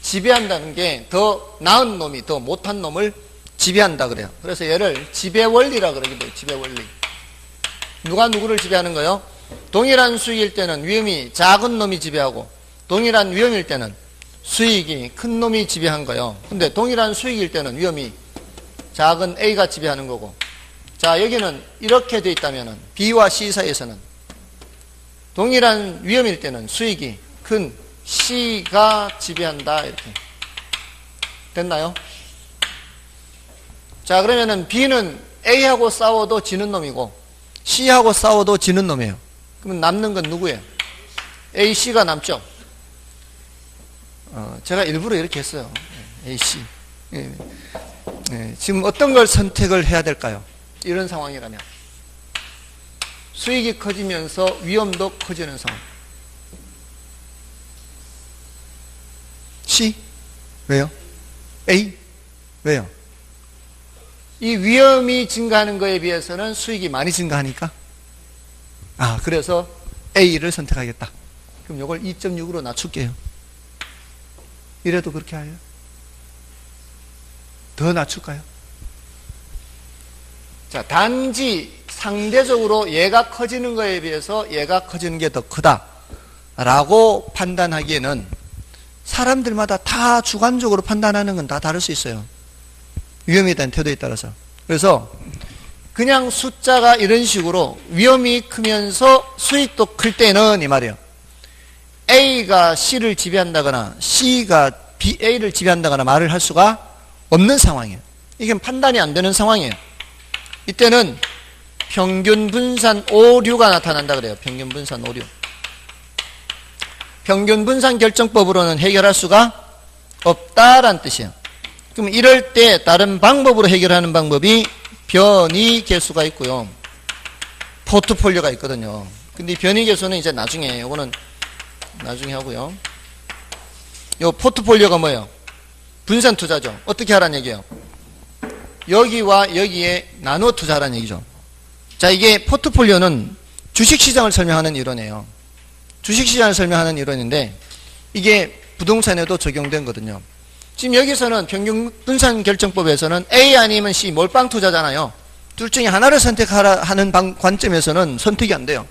지배한다는 게 더 나은 놈이 더 못한 놈을 지배한다 그래요. 그래서 얘를 지배원리라 그러기도 해요. 지배원리. 누가 누구를 지배하는 거예요? 동일한 수익일 때는 위험이 작은 놈이 지배하고 동일한 위험일 때는 수익이 큰 놈이 지배한 거예요. 근데 동일한 수익일 때는 위험이 작은 A가 지배하는 거고. 자, 여기는 이렇게 돼 있다면은 B와 C 사이에서는 동일한 위험일 때는 수익이 큰 C가 지배한다 이렇게 됐나요? 자, 그러면은 B는 A하고 싸워도 지는 놈이고 C하고 싸워도 지는 놈이에요. 그러면 남는 건 누구예요? A, C가 남죠. 제가 일부러 이렇게 했어요. A, C. 지금 어떤 걸 선택을 해야 될까요? 이런 상황이라면 수익이 커지면서 위험도 커지는 상황. C? 왜요? A? 왜요? 이 위험이 증가하는 거에 비해서는 수익이 많이 증가하니까 그래서 A를 선택하겠다. 그럼 이걸 2.6으로 낮출게요. 이래도 그렇게 해요? 더 낮출까요? 자, 단지 상대적으로 얘가 커지는 거에 비해서 얘가 커지는 게 더 크다라고 판단하기에는 사람들마다 다 주관적으로 판단하는 건 다 다를 수 있어요. 위험에 대한 태도에 따라서. 그래서 그냥 숫자가 이런 식으로 위험이 크면서 수익도 클 때는 이 말이에요. A가 C를 지배한다거나 C가 A를 지배한다거나 말을 할 수가 없는 상황이에요. 이게 판단이 안 되는 상황이에요. 이때는 평균 분산 오류가 나타난다 그래요. 평균 분산 오류. 평균 분산 결정법으로는 해결할 수가 없다라는 뜻이에요. 그럼 이럴 때 다른 방법으로 해결하는 방법이 변이 계수가 있고요. 포트폴리오가 있거든요. 근데 이 변이 계수는 이제 나중에, 요거는 나중에 하고요. 요 포트폴리오가 뭐예요? 분산 투자죠. 어떻게 하라는 얘기예요? 여기와 여기에 나눠 투자하라는 얘기죠. 자, 이게 포트폴리오는 주식시장을 설명하는 이론이에요. 주식시장을 설명하는 이론인데 이게 부동산에도 적용된 거거든요. 지금 여기서는 평균 분산 결정법에서는 A 아니면 C 몰빵 투자잖아요. 둘 중에 하나를 선택하라 하는 관점에서는 선택이 안 돼요.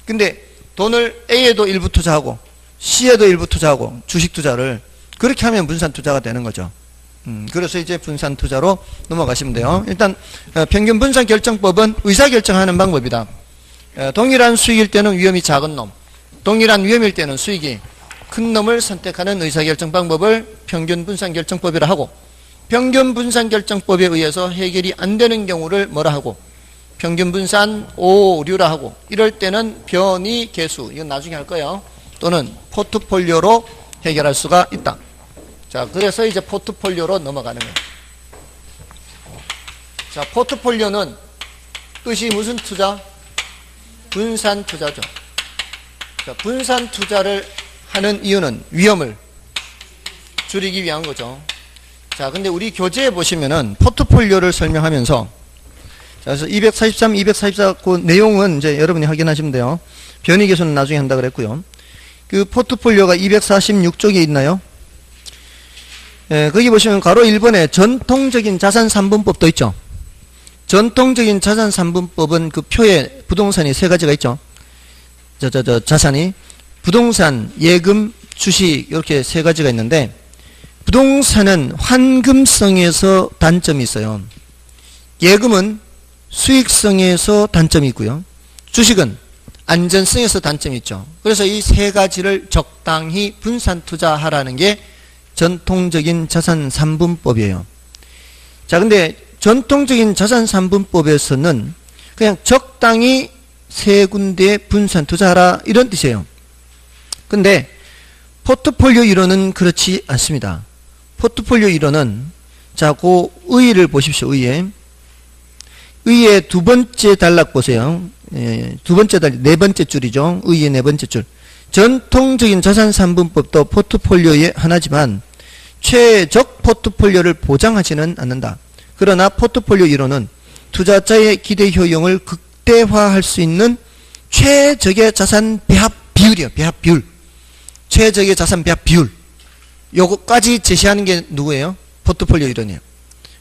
근데 돈을 A에도 일부 투자하고 C에도 일부 투자하고 주식 투자를 그렇게 하면 분산 투자가 되는 거죠. 그래서 이제 분산 투자로 넘어가시면 돼요. 일단 평균 분산 결정법은 의사결정하는 방법이다. 동일한 수익일 때는 위험이 작은 놈, 동일한 위험일 때는 수익이 큰 놈을 선택하는 의사결정 방법을 평균 분산 결정법이라 하고, 평균 분산 결정법에 의해서 해결이 안 되는 경우를 뭐라 하고, 평균 분산 오류라 하고, 이럴 때는 변이 계수, 이건 나중에 할 거예요. 또는 포트폴리오로 해결할 수가 있다. 자, 그래서 이제 포트폴리오로 넘어가는 거예요. 자, 포트폴리오는 뜻이 무슨 투자? 분산 투자죠. 자, 분산 투자를 하는 이유는 위험을 줄이기 위한 거죠. 자, 근데 우리 교재에 보시면은 포트폴리오를 설명하면서, 자, 그래서 243, 244 그 내용은 이제 여러분이 확인하시면 돼요. 변이 계수는 나중에 한다 그랬고요. 그 포트폴리오가 246쪽에 있나요? 거기 보시면 가로 1번에 전통적인 자산 3분법도 있죠. 전통적인 자산 3분법은 그 표에 부동산이 세 가지가 있죠. 자산이 부동산, 예금, 주식 이렇게 세 가지가 있는데 부동산은 환금성에서 단점이 있어요. 예금은 수익성에서 단점이 있고요. 주식은 안전성에서 단점이 있죠. 그래서 이 세 가지를 적당히 분산 투자하라는 게 전통적인 자산 3분법이에요. 자, 근데 전통적인 자산 3분법에서는 그냥 적당히 세 군데에 분산 투자하라 이런 뜻이에요. 근데 포트폴리오 이론은 그렇지 않습니다. 포트폴리오 이론은 자, 그 의의를 보십시오. 의의 두 번째 단락 보세요. 두 번째 단락, 네 번째 줄이죠. 의의 네 번째 줄. 전통적인 자산 3분법도 포트폴리오의 하나지만 최적 포트폴리오를 보장하지는 않는다. 그러나 포트폴리오 이론은 투자자의 기대 효용을 극대화할 수 있는 최적의 자산 배합 비율이에요. 배합 비율. 최적의 자산 배합 비율. 요거까지 제시하는 게 누구예요? 포트폴리오 이론이에요.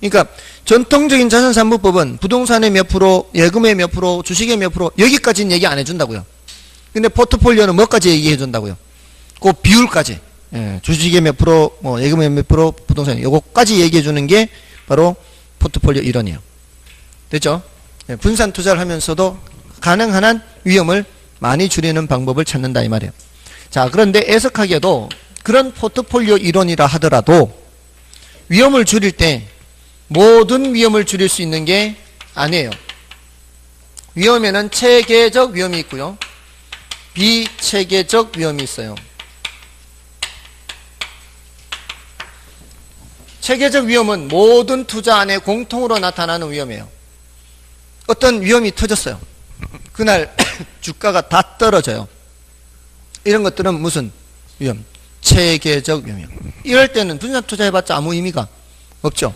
그러니까 전통적인 자산 3분법은 부동산의 몇 프로, 예금의 몇 프로, 주식의 몇 프로 여기까지는 얘기 안 해준다고요. 근데 포트폴리오는 뭐까지 얘기해 준다고요? 그 비율까지. 주식의 몇 프로, 뭐 예금의 몇 프로, 부동산 요거까지 얘기해 주는 게 바로 포트폴리오 이론이에요. 됐죠? 분산 투자를 하면서도 가능한 한 위험을 많이 줄이는 방법을 찾는다 이 말이에요. 자, 그런데 애석하게도 그런 포트폴리오 이론이라 하더라도 위험을 줄일 때 모든 위험을 줄일 수 있는 게 아니에요. 위험에는 체계적 위험이 있고요. 비체계적 위험이 있어요. 체계적 위험은 모든 투자 안에 공통으로 나타나는 위험이에요. 어떤 위험이 터졌어요. 그날 주가가 다 떨어져요. 이런 것들은 무슨 위험? 체계적 위험이에요. 이럴 때는 분산 투자해봤자 아무 의미가 없죠.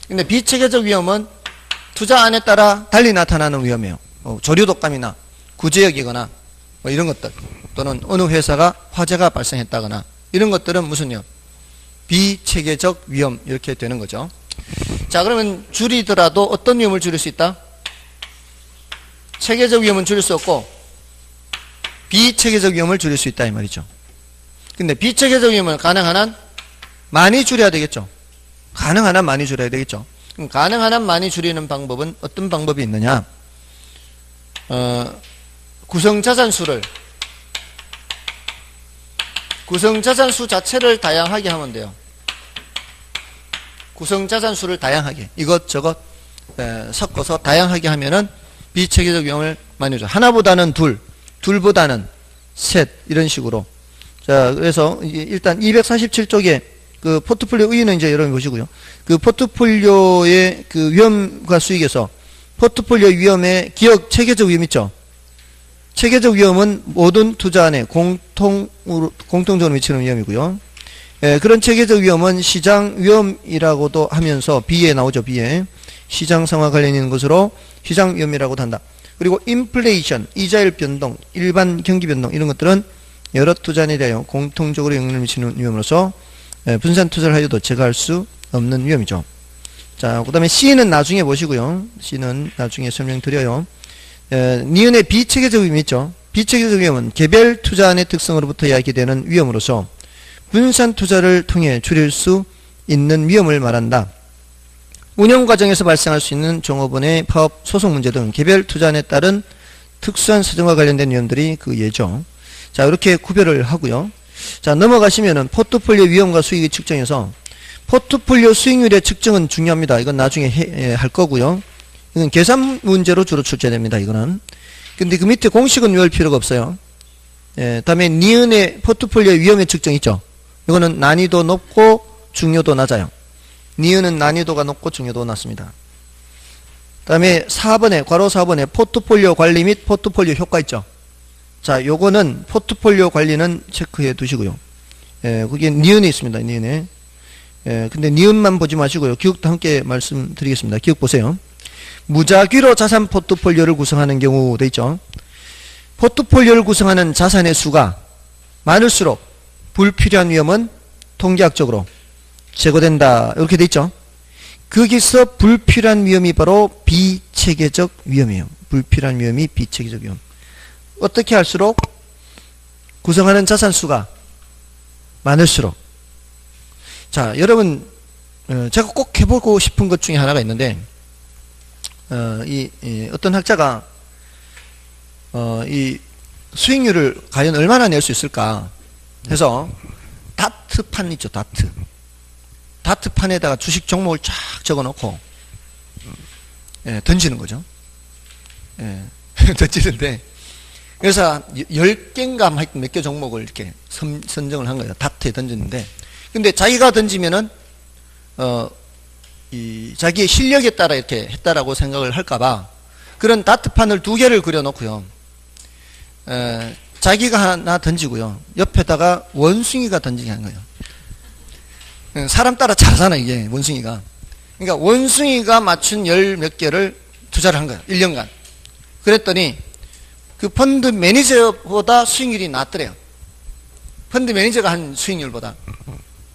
근데 비체계적 위험은 투자 안에 따라 달리 나타나는 위험이에요. 조류 독감이나 구제역이거나 뭐 이런 것들, 또는 어느 회사가 화재가 발생했다거나 이런 것들은 무슨 위험? 비체계적 위험, 이렇게 되는 거죠. 자, 그러면 줄이더라도 어떤 위험을 줄일 수 있다? 체계적 위험은 줄일 수 없고 비체계적 위험을 줄일 수 있다 이 말이죠. 근데 비체계적 위험을 가능한 한 많이 줄여야 되겠죠. 가능한 한 많이 줄여야 되겠죠. 그럼 가능한 한 많이 줄이는 방법은 어떤 방법이 있느냐? 구성자산수를, 구성자산수 자체를 다양하게 하면 돼요. 구성자산수를 다양하게, 이것저것 섞어서 다양하게 하면은 비체계적 위험을 많이 줘. 하나보다는 둘, 둘보다는 셋, 이런 식으로. 자, 그래서 일단 247쪽에 그 포트폴리오 의의는 이제 여러분 보시고요. 그 포트폴리오의 그 위험과 수익에서 포트폴리오 위험의 기억 체계적 위험 있죠. 체계적 위험은 모든 투자 안에 공통적으로 미치는 위험이고요. 그런 체계적 위험은 시장 위험이라고도 하면서 B에 나오죠. B에 시장 상황과 관련 있는 것으로 시장 위험이라고도 한다. 그리고 인플레이션, 이자율 변동, 일반 경기 변동 이런 것들은 여러 투자에 대하여 공통적으로 영향을 미치는 위험으로서 분산 투자를 하여도 제거할 수 없는 위험이죠. 자, 그 다음에 C는 나중에 보시고요. C는 나중에 설명드려요. 니은의 비체계적 위험이 있죠. 비체계적 위험은 개별 투자안의 특성으로부터 이야기되는 위험으로서 분산 투자를 통해 줄일 수 있는 위험을 말한다. 운영 과정에서 발생할 수 있는 종업원의 파업, 소송 문제 등 개별 투자안에 따른 특수한 사정과 관련된 위험들이 그 예죠. 자, 이렇게 구별을 하고요. 자, 넘어가시면은 포트폴리오 위험과 수익의 측정에서 포트폴리오 수익률의 측정은 중요합니다. 이건 나중에 할 거고요. 이건 계산 문제로 주로 출제됩니다. 이거는. 근데 그 밑에 공식은 외울 필요가 없어요. 다음에 니은의 포트폴리오 위험의 측정 있죠. 이거는 난이도 높고 중요도 낮아요. 니은은 난이도가 높고 중요도가 낮습니다. 다음에 4번에 괄호 4번에 포트폴리오 관리 및 포트폴리오 효과 있죠. 자, 요거는 포트폴리오 관리는 체크해 두시고요. 그게 니은에 있습니다. 니은에. 근데 니은만 보지 마시고요. 기억도 함께 말씀드리겠습니다. 기억 보세요. 무작위로 자산 포트폴리오를 구성하는 경우 돼 있죠. 포트폴리오를 구성하는 자산의 수가 많을수록 불필요한 위험은 통계학적으로 제거된다. 이렇게 돼 있죠. 거기서 불필요한 위험이 바로 비체계적 위험이에요. 불필요한 위험이 비체계적 위험. 어떻게 할수록 구성하는 자산 수가 많을수록 자, 여러분, 제가 꼭 해보고 싶은 것 중에 하나가 있는데, 어떤 학자가, 이 수익률을 과연 얼마나 낼 수 있을까 해서, 다트판 있죠, 다트. 다트판에다가 주식 종목을 쫙 적어 놓고, 던지는 거죠. 던지는데, 그래서 10개인가 하여튼 몇 개 종목을 이렇게 선정을 한 거예요. 다트에 던졌는데, 근데 자기가 던지면은, 자기의 실력에 따라 이렇게 했다라고 생각을 할까봐, 그런 다트판을 2개를 그려놓고요. 자기가 하나 던지고요. 옆에다가 원숭이가 던지게 한 거예요. 사람 따라 잘하잖아, 이게, 원숭이가. 그러니까 원숭이가 맞춘 10 몇 개를 투자를 한 거예요. 1년간. 그랬더니, 그 펀드 매니저보다 수익률이 낮더래요. 펀드 매니저가 한 수익률보다.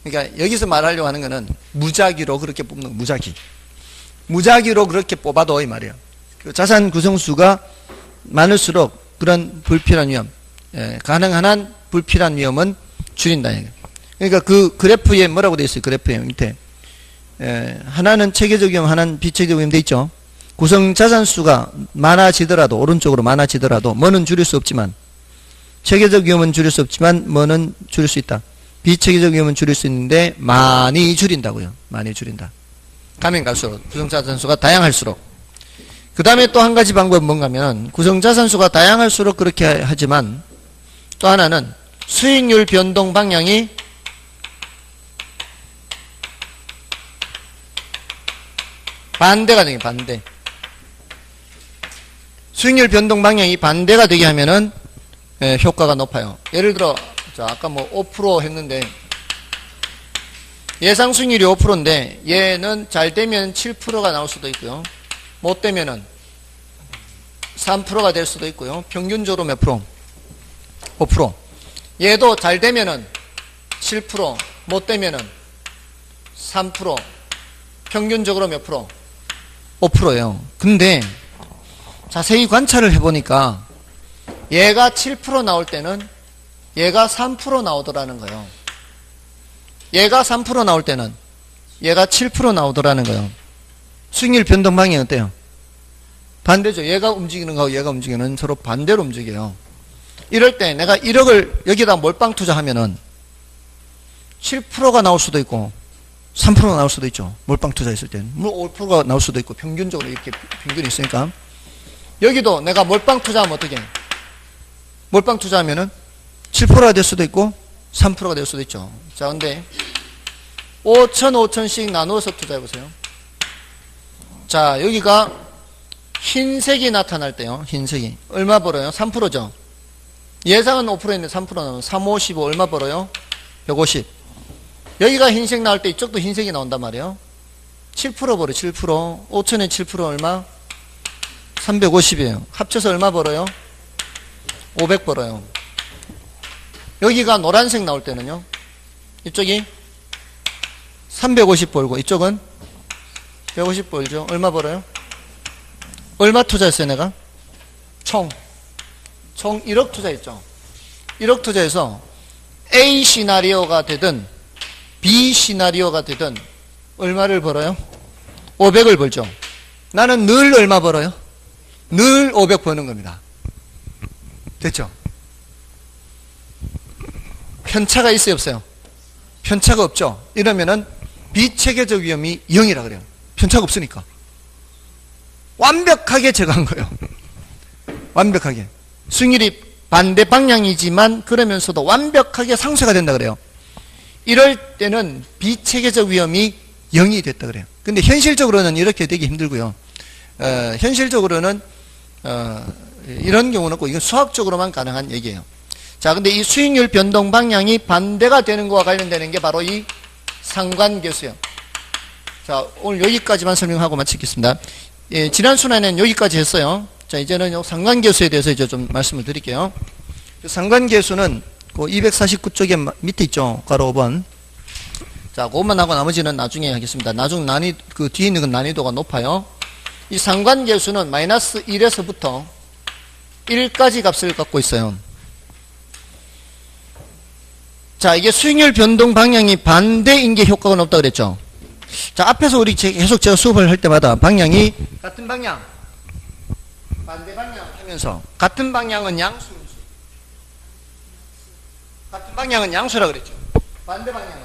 그러니까 여기서 말하려고 하는 거는 무작위로 그렇게 뽑는 거, 무작위. 무작위로 그렇게 뽑아도 이 말이에요. 그 자산 구성수가 많을수록 그런 불필요한 위험, 가능한 한 불필요한 위험은 줄인다. 그러니까 그 그래프에 뭐라고 되어 있어요? 그래프에 밑에. 하나는 체계적 위험, 하나는 비체계적 위험 돼 있죠. 구성 자산수가 많아지더라도, 오른쪽으로 많아지더라도 뭐는 줄일 수 없지만, 체계적 위험은 줄일 수 없지만 뭐는 줄일 수 있다. 비체계적 위험은 줄일 수 있는데 많이 줄인다고요. 많이 줄인다. 가면 갈수록 구성 자산수가 다양할수록. 그 다음에 또 한 가지 방법은 뭔가 하면, 구성 자산수가 다양할수록 그렇게 하지만, 또 하나는 수익률 변동 방향이 반대가 되게, 반대. 수익률 변동 방향이 반대가 되게 하면은 효과가 높아요. 예를 들어, 자, 아까 뭐 5% 했는데, 예상 수익률이 5%인데, 얘는 잘 되면 7%가 나올 수도 있고요. 못 되면은 3%가 될 수도 있고요. 평균적으로 몇 프로? 5%. 얘도 잘 되면은 7%, 못 되면은 3%, 평균적으로 몇 프로? 5%예요. 근데 자세히 관찰을 해보니까 얘가 7% 나올 때는 얘가 3% 나오더라는 거예요. 얘가 3% 나올 때는 얘가 7% 나오더라는 거예요. 수익률 변동 방향이 어때요? 반대죠. 얘가 움직이는 거하고 얘가 움직이는 건 서로 반대로 움직여요. 이럴 때 내가 1억을 여기다 몰빵 투자하면은 7%가 나올 수도 있고 3%가 나올 수도 있죠. 몰빵 투자했을 때는. 물론 5%가 나올 수도 있고 평균적으로 이렇게 평균이 있으니까. 여기도 내가 몰빵 투자하면 어떻게 해? 몰빵 투자하면은 7%가 될 수도 있고 3%가 될 수도 있죠. 자, 근데 5천 5천씩 나누어서 투자해보세요. 자, 여기가 흰색이 나타날 때요. 흰색이. 얼마 벌어요? 3%죠. 예상은 5%인데 3% 나오면 3, 5, 15 얼마 벌어요? 150. 여기가 흰색 나올 때 이쪽도 흰색이 나온단 말이에요. 7% 벌어요. 7%. 5천에 7% 얼마? 350이에요. 합쳐서 얼마 벌어요? 500 벌어요. 여기가 노란색 나올 때는요. 이쪽이 350 벌고 이쪽은 150 벌죠. 얼마 벌어요? 얼마 투자했어요, 내가? 총 1억 투자했죠. 1억 투자해서 A 시나리오가 되든 B 시나리오가 되든 얼마를 벌어요? 500을 벌죠. 나는 늘 얼마 벌어요? 늘 500 버는 겁니다. 됐죠? 편차가 있어요, 없어요? 편차가 없죠. 이러면은 비체계적 위험이 0이라 그래요. 편차가 없으니까. 완벽하게 제거한 거예요. 완벽하게. 수익률이 반대 방향이지만 그러면서도 완벽하게 상쇄가 된다 그래요. 이럴 때는 비체계적 위험이 0이 됐다 그래요. 근데 현실적으로는 이렇게 되기 힘들고요. 현실적으로는 이런 경우는 꼭 이건 수학적으로만 가능한 얘기예요. 자, 근데 이 수익률 변동 방향이 반대가 되는 것과 관련되는 게 바로 이 상관계수예요. 자, 오늘 여기까지만 설명하고 마치겠습니다. 예, 지난 순환에는 여기까지 했어요. 자, 이제는 상관계수에 대해서 이제 좀 말씀을 드릴게요. 상관계수는 그 249쪽에 밑에 있죠. 가로 5번. 자, 그것만 하고 나머지는 나중에 하겠습니다. 나중 그 뒤에 있는 건 난이도가 높아요. 이 상관계수는 마이너스 1에서부터 1까지 값을 갖고 있어요. 자, 이게 수익률 변동 방향이 반대인 게 효과가 높다 그랬죠. 자, 앞에서 우리 계속 제가 수업을 할 때마다 방향이 같은 방향, 반대 방향 하면서 같은 방향은 양수, 음수. 같은 방향은 양수라 그랬죠. 반대 방향은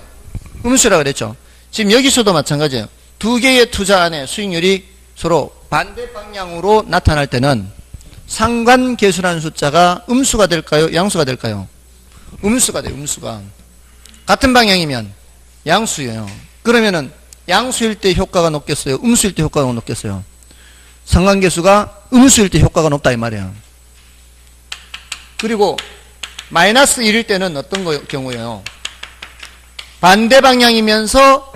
음수라 그랬죠. 지금 여기서도 마찬가지예요. 두 개의 투자 안에 수익률이 서로 반대 방향으로 나타날 때는 상관계수라는 숫자가 음수가 될까요? 양수가 될까요? 음수가 돼요. 음수가. 같은 방향이면 양수예요. 그러면은 양수일 때 효과가 높겠어요? 음수일 때 효과가 높겠어요? 상관계수가 음수일 때 효과가 높다 이 말이에요. 그리고 마이너스 1일 때는 어떤 경우예요? 반대 방향이면서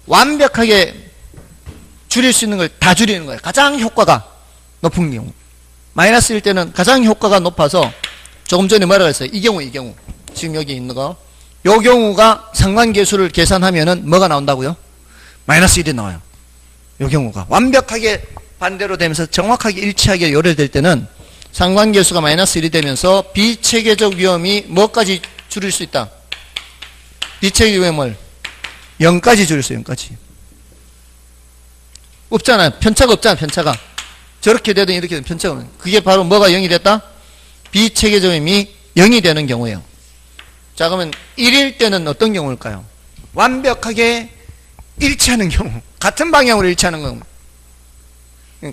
완벽하게 줄일 수 있는 걸 다 줄이는 거예요. 가장 효과가 높은 경우. 마이너스 1일 때는 가장 효과가 높아서 조금 전에 뭐라고 했어요? 이 경우. 지금 여기 있는 거. 요 경우가 상관계수를 계산하면은 뭐가 나온다고요? 마이너스 1이 나와요. 요 경우가. 완벽하게 반대로 되면서 정확하게 일치하게 요래될 때는 상관계수가 마이너스 1이 되면서 비체계적 위험이 뭐까지 줄일 수 있다? 비체계 위험을 0까지 줄일 수 있어요. 0까지. 없잖아요. 편차가 없잖아요. 편차가. 저렇게 되든 이렇게 되든 편차가 없는. 그게 바로 뭐가 0이 됐다? 비체계적 위험이 0이 되는 경우예요. 자, 그러면 1일 때는 어떤 경우일까요? 완벽하게 일치하는 경우. 같은 방향으로 일치하는 경우.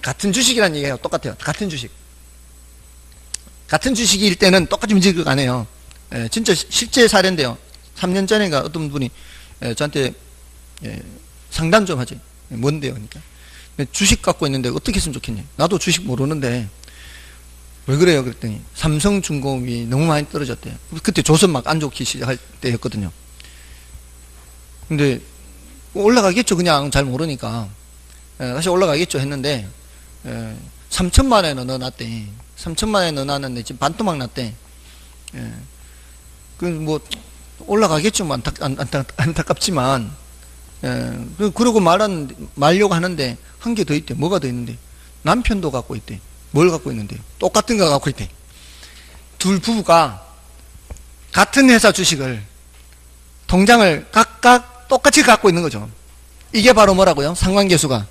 같은 주식이라는 얘기예요. 똑같아요. 같은 주식. 같은 주식일 때는 똑같이 움직일 거 아니에요. 진짜 실제 사례인데요. 3년 전인가 어떤 분이 저한테 상담 좀 하지. 뭔데요? 그러니까. 주식 갖고 있는데 어떻게 했으면 좋겠니? 나도 주식 모르는데 왜 그래요? 그랬더니 삼성중공업이 너무 많이 떨어졌대요. 그때 조선 막 안 좋기 시작할 때였거든요. 근데 올라가겠죠. 그냥 잘 모르니까. 다시 올라가겠죠 했는데 3천만 원에 넣어놨대. 3천만 원에 넣어놨는데 지금 반토막 났대. 그 뭐 올라가겠죠. 뭐 안타깝지만 그러고 말려고 하는데 한 개 더 있대. 뭐가 더 있는데? 남편도 갖고 있대. 뭘 갖고 있는데? 똑같은 거 갖고 있대. 둘 부부가 같은 회사 주식을 통장을 각각 똑같이 갖고 있는 거죠. 이게 바로 뭐라고요? 상관계수가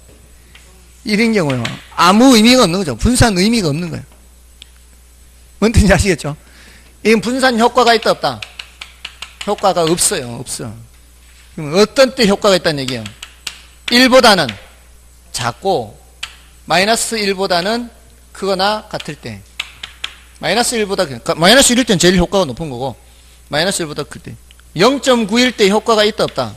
1인 경우요. 아무 의미가 없는 거죠. 분산 의미가 없는 거예요. 뭔 뜻인지 아시겠죠? 이건 분산 효과가 있다 없다? 효과가 없어요. 없어. 그럼 어떤 때 효과가 있다는 얘기예요? 1보다는 작고 마이너스 1보다는 크거나 같을 때. 마이너스 1보다 마이너스 1일 때는 제일 효과가 높은 거고 마이너스 1보다 클 때. 0.9일 때 효과가 있다 없다?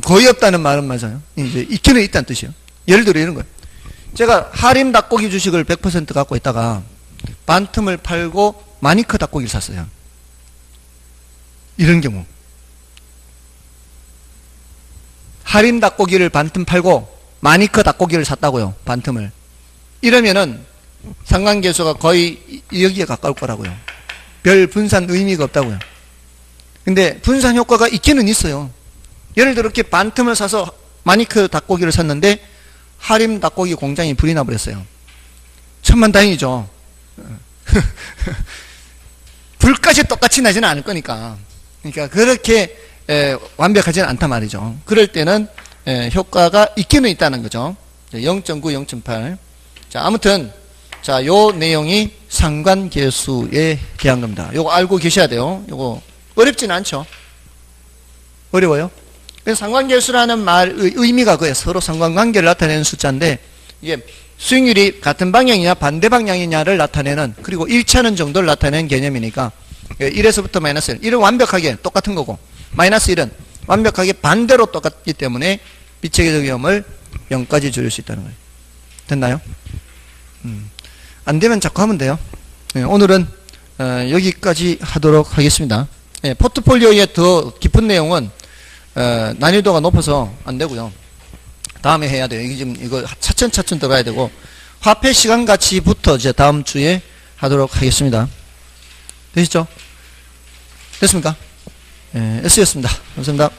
거의 없다는 말은 맞아요. 이제 있기는 있다는 뜻이에요. 예를 들어 이런 거예요. 제가 하림 닭고기 주식을 100% 갖고 있다가 반틈을 팔고 마니커 닭고기를 샀어요. 이런 경우. 하림 닭고기를 반틈 팔고 마니커 닭고기를 샀다고요. 반틈을. 이러면은 상관계수가 거의 여기에 가까울 거라고요. 별 분산 의미가 없다고요. 근데 분산 효과가 있기는 있어요. 예를 들어 이렇게 반틈을 사서 마니커 닭고기를 샀는데 하림 닭고기 공장이 불이 나버렸어요. 천만다행이죠. 불까지 똑같이 나지는 않을 거니까. 그러니까 그렇게 완벽하지는 않단 말이죠. 그럴 때는 효과가 있기는 있다는 거죠. 0.9, 0.8. 자, 아무튼 자, 요 내용이 상관계수에 대한 겁니다. 요거 알고 계셔야 돼요. 요거 어렵진 않죠. 어려워요? 그래서 상관계수라는 말의 의미가 그거예요. 서로 상관관계를 나타내는 숫자인데 이게 수익률이 같은 방향이냐 반대 방향이냐를 나타내는, 그리고 일치하는 정도를 나타내는 개념이니까 1에서부터 마이너스 1. 1은 완벽하게 똑같은 거고 마이너스 1은 완벽하게 반대로 똑같기 때문에 비체계적 위험을 0까지 줄일 수 있다는 거예요. 됐나요? 안 되면 자꾸 하면 돼요. 오늘은 여기까지 하도록 하겠습니다. 포트폴리오의 더 깊은 내용은 난이도가 높아서 안 되고요. 다음에 해야 돼요. 이게 지금 이거 차츰차츰 들어가야 되고, 화폐 시간 가치부터 이제 다음 주에 하도록 하겠습니다. 되시죠? 됐습니까? S였습니다. 감사합니다.